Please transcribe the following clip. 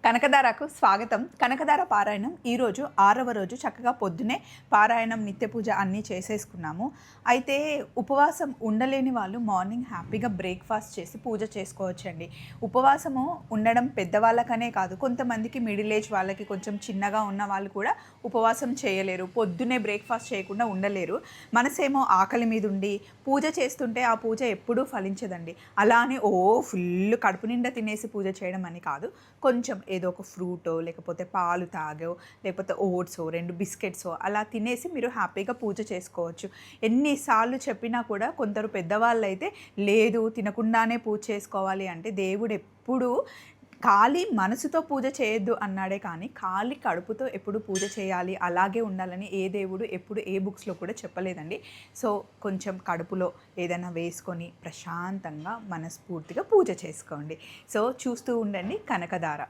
కనకధారకు స్వాగతం. కనకధార పారాయణం ఈరోజు 6వ రోజు. చక్కగా పొద్దునే పారాయణం నిత్య పూజ అన్నీ చేసేసుకున్నాము. అయితే ఉపవాసం ఉండలేని వాళ్ళు మార్నింగ్ హ్యాపీగా బ్రేక్ఫాస్ట్ చేసి పూజ చేసుకోవచ్చండి. ఉపవాసము ఉండడం పెద్దవాళ్ళకనే కాదు, కొంతమందికి మిడిల్ ఏజ్ వాళ్ళకి, కొంచెం చిన్నగా ఉన్న వాళ్ళు కూడా ఉపవాసం చేయలేరు, పొద్దునే బ్రేక్ఫాస్ట్ చేయకుండా ఉండలేరు. మనసేమో ఆకలి మీద ఉండి పూజ చేస్తుంటే ఆ పూజ ఎప్పుడూ ఫలించదండి. అలా అని ఫుల్ కడుపు నిండా తినేసి పూజ చేయడం అని కాదు, కొంచెం ఏదో ఒక ఫ్రూటో లేకపోతే పాలు తాగో లేకపోతే ఓట్సో 2 బిస్కెట్సో అలా తినేసి మీరు హ్యాపీగా పూజ చేసుకోవచ్చు. ఎన్నిసార్లు చెప్పినా కూడా కొందరు పెద్దవాళ్ళు అయితే లేదు తినకుండానే పూజ చేసుకోవాలి అంటే, దేవుడు ఎప్పుడూ ఖాళీ మనసుతో పూజ చేయొద్దు అన్నాడే కానీ ఖాళీ కడుపుతో ఎప్పుడు పూజ చేయాలి, అలాగే ఉండాలని ఏ దేవుడు ఎప్పుడు ఏ బుక్స్లో కూడా చెప్పలేదండి. సో కొంచెం కడుపులో ఏదైనా వేసుకొని ప్రశాంతంగా మనస్ఫూర్తిగా పూజ చేసుకోండి. సో చూస్తూ ఉండండి కనకధార.